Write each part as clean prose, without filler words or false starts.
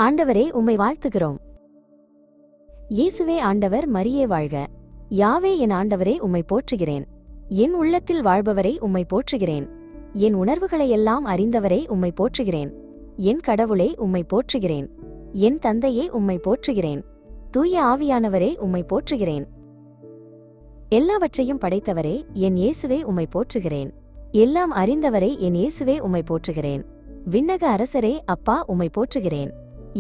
ஆண்டவரே, உம்மை வாழ்த்துகிறோம். இயேசுவே ஆண்டவர், மரியே வாழ்க. யாவே என் ஆண்டவரே, உம்மை போற்றுகிறேன். என் உள்ளத்தில் வாழ்பவரை உம்மை போற்றுகிறேன். என் உணர்வுகளையெல்லாம் அறிந்தவரை உம்மை போற்றுகிறேன். என் கடவுளே, உம்மை போற்றுகிறேன். என் தந்தையே, உம்மை போற்றுகிறேன். தூய ஆவியானவரே, உம்மை போற்றுகிறேன். எல்லாவற்றையும் படைத்தவரே, என் இயேசுவே, உம்மை போற்றுகிறேன். எல்லாம் அறிந்தவரே, என் இயேசுவே, உம்மை போற்றுகிறேன். விண்ணக அரசரே, அப்பா, உம்மை போற்றுகிறேன்.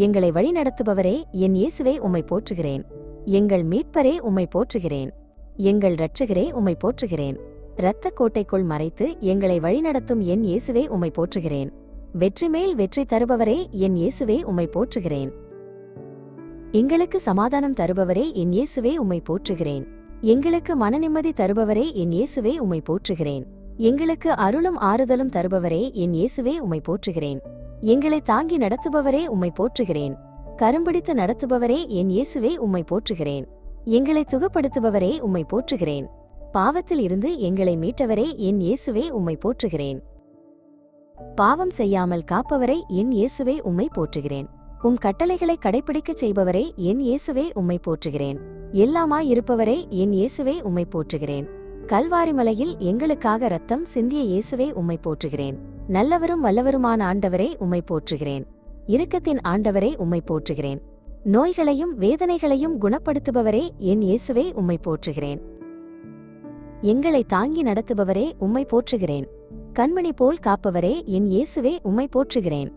எங்களை வழிநடத்துபவரே, என் இயேசுவே, உம்மை போற்றுகிறேன். எங்கள் மீட்பரே, உம்மை போற்றுகிறேன். எங்கள் இரட்சகரே, உம்மை போற்றுகிறேன். இரத்த கோட்டைக்குள் மறைத்து எங்களை வழிநடத்தும் என் இயேசுவே, உம்மை போற்றுகிறேன். வெற்றி மேல் வெற்றி தருபவரே, என் இயேசுவே, உம்மை போற்றுகிறேன். எங்களுக்கு சமாதானம் தருபவரே, என் இயேசுவே, உம்மை போற்றுகிறேன். எங்களுக்கு மனநிம்மதி தருபவரே, என் இயேசுவே, உம்மை போற்றுகிறேன். எங்களுக்கு அருளும் ஆறுதலும் தருபவரே, என் இயேசுவே, உம்மை போற்றுகிறேன். எங்களை தாங்கி நடத்துபவரே, உம்மை போற்றுகிறேன். கரும்பிடித்து நடத்துபவரே, என் இயேசுவே, உம்மை போற்றுகிறேன். எங்களை துகப்படுத்துபவரே, உம்மை போற்றுகிறேன். பாவத்தில் இருந்து எங்களை மீட்டவரே, என் இயேசுவே, உம்மை போற்றுகிறேன். பாவம் செய்யாமல் காப்பவரை, என் இயேசுவே, உம்மை போற்றுகிறேன். உம் கட்டளைகளை கடைபிடிக்கச் செய்பவரே, என் இயேசுவே, உம்மை போற்றுகிறேன். எல்லாமாயிருப்பவரே, என் இயேசுவே, உம்மை போற்றுகிறேன். கல்வாரி மலையில் எங்களுக்காக இரத்தம் சிந்திய இயேசுவே, உம்மை போற்றுகிறேன். நல்லவரும் வல்லவருமான ஆண்டவரே, உம்மை போற்றுகிறேன். இரக்கத்தின் ஆண்டவரே, உம்மை போற்றுகிறேன். நோய்களையும் வேதனைகளையும் குணப்படுத்துபவரே, என் இயேசுவே, உம்மை போற்றுகிறேன். எங்களை தாங்கி நடத்துபவரே, உம்மை போற்றுகிறேன். கண்மணி போல் காப்பவரே, என் இயேசுவே, உம்மை போற்றுகிறேன்.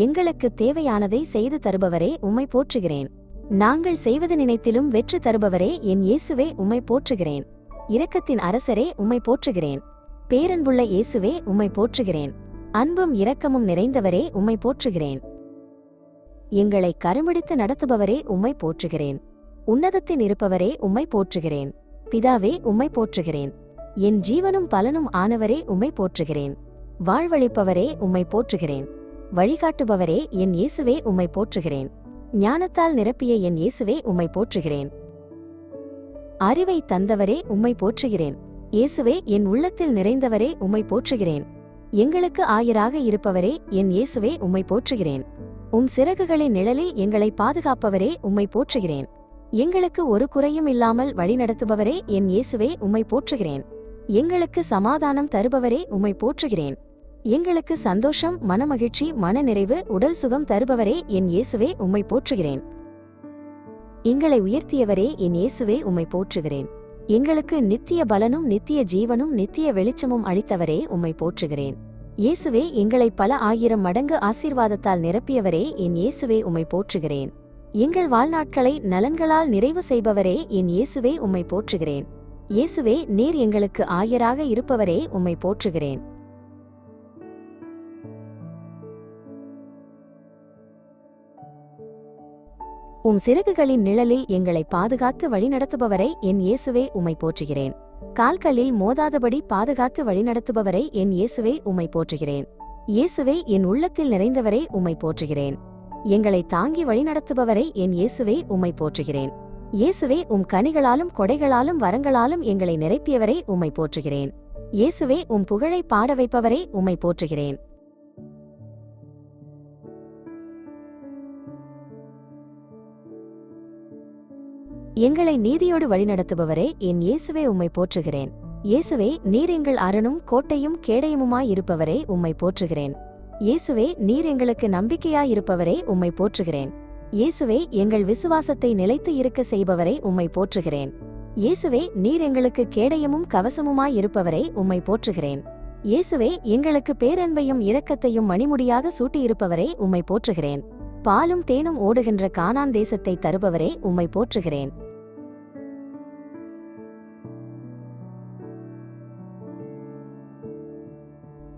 எங்களுக்கு தேவையானதை செய்து தருபவரே, உம்மை போற்றுகிறேன். நாங்கள் செய்வது நினைத்திலும் வெற்றி தருபவரே, என் இயேசுவே, உம்மை போற்றுகிறேன். இரக்கத்தின் அரசரே, உம்மை போற்றுகிறேன். பேரன்புள்ள இயேசுவே, உம்மை போற்றுகிறேன். அன்பும் இரக்கமும் நிறைந்தவரே, உம்மை போற்றுகிறேன். எங்களை கரும்பிடித்து நடத்துபவரே, உம்மை போற்றுகிறேன். உன்னதத்தில் இருப்பவரே, உம்மை போற்றுகிறேன். பிதாவே, உம்மை போற்றுகிறேன். என் ஜீவனும் பலனும் ஆனவரே, உம்மை போற்றுகிறேன். வாழ்வளிப்பவரே, உம்மை போற்றுகிறேன். வழிகாட்டுபவரே, என் இயேசுவே, உம்மை போற்றுகிறேன். ஞானத்தால் நிரப்பிய என் இயேசுவே, உம்மை போற்றுகிறேன். அறிவை தந்தவரே, உம்மை போற்றுகிறேன். இயேசுவே, என் உள்ளத்தில் நிறைந்தவரே, உம்மை போற்றுகிறேன். எங்களுக்கு ஆயராக இருப்பவரே, என் இயேசுவே, உம்மை போற்றுகிறேன். உம் சிறகுகளின் நிழலில் எங்களை பாதுகாப்பவரே, உம்மை போற்றுகிறேன். எங்களுக்கு ஒரு குறையும் இல்லாமல் வழிநடத்துபவரே, என் இயேசுவே, உம்மை போற்றுகிறேன். எங்களுக்கு சமாதானம் தருபவரே, உம்மை போற்றுகிறேன். எங்களுக்கு சந்தோஷம், மனமகிழ்ச்சி, மனநிறைவு, உடல் சுகம் தருபவரே, என் இயேசுவே, உம்மை போற்றுகிறேன். எங்களை உயர்த்தியவரே, என் இயேசுவே, உம்மை போற்றுகிறேன். எங்களுக்கு நித்திய பலனும் நித்திய ஜீவனும் நித்திய வெளிச்சமும் அளித்தவரே, உம்மை போற்றுகிறேன். இயேசுவே, எங்களை பல ஆயிரம் மடங்கு ஆசீர்வாதத்தால் நிரப்பியவரே, என் இயேசுவே, உம்மை போற்றுகிறேன். எங்கள் வாழ்நாட்களை நலன்களால் நிறைவு செய்பவரே, என் இயேசுவே, உம்மை போற்றுகிறேன். இயேசுவே, நீர் எங்களுக்கு ஆயராக இருப்பவரே, உம்மை போற்றுகிறேன். உம் சிறகுகளின் நிழலில் எங்களை பாதுகாத்து வழிநடத்துபவரை, என் இயேசுவே, உம்மை போற்றுகிறேன். கால்களில் மோதாதபடி பாதுகாத்து வழிநடத்துபவரை, என் இயேசுவே, உம்மை போற்றுகிறேன். இயேசுவே, என் உள்ளத்தில் நிறைந்தவரை, உம்மை போற்றுகிறேன். எங்களை தாங்கி வழிநடத்துபவரை, என் இயேசுவே, உம்மை போற்றுகிறேன். இயேசுவே, உம் கனிகளாலும் கொடைகளாலும் வரங்களாலும் எங்களை நிரப்பியவரை, உம்மை போற்றுகிறேன். இயேசுவே, உம் புகழை பாட வைப்பவரை, உம்மை போற்றுகிறேன். எங்களை நீதியோடு வழிநடத்துபவரே, என் இயேசுவே, உம்மை போற்றுகிறேன். இயேசுவே, நீர் எங்கள் அரணும் கோட்டையும் கேடயமுமாயிருப்பவரே, உம்மை போற்றுகிறேன். இயேசுவே, நீர் எங்களுக்கு நம்பிக்கையாயிருப்பவரே, உம்மை போற்றுகிறேன். இயேசுவே, எங்கள் விசுவாசத்தை நிலைத்து இருக்க செய்பவரை, உம்மை போற்றுகிறேன். இயேசுவே, நீர் எங்களுக்கு கேடயமும் கவசமுமாயிருப்பவரை, உம்மை போற்றுகிறேன். இயேசுவே, எங்களுக்கு பேரன்பையும் இரக்கத்தையும் மணிமுடியாக சூட்டியிருப்பவரை, உம்மை போற்றுகிறேன். பாலும் தேனும் ஓடுகின்ற கானான் தேசத்தை தருபவரே, உம்மை போற்றுகிறேன்.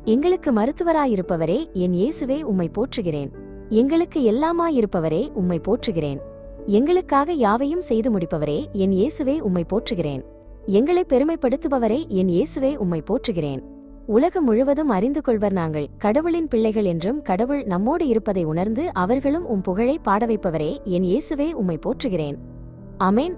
எங்களுக்கு மருத்துவராயிருப்பவரே, என் இயேசுவே, உம்மை போற்றுகிறேன். எங்களுக்கு எல்லாமாயிருப்பவரே, உம்மை போற்றுகிறேன். எங்களுக்காக யாவையும் செய்து முடிப்பவரே, என் இயேசுவே, உம்மை போற்றுகிறேன். எங்களை பெருமைப்படுத்துபவரே, என் இயேசுவே, உம்மை போற்றுகிறேன். உலகம் முழுவதும் அறிந்து கொள்வர் நாங்கள் கடவுளின் பிள்ளைகள் என்றும் கடவுள் நம்மோடு இருப்பதை உணர்ந்து அவர்களும் உம் புகழை பாட வைப்பவரே, என் இயேசுவே, உம்மை போற்றுகிறேன். ஆமென்.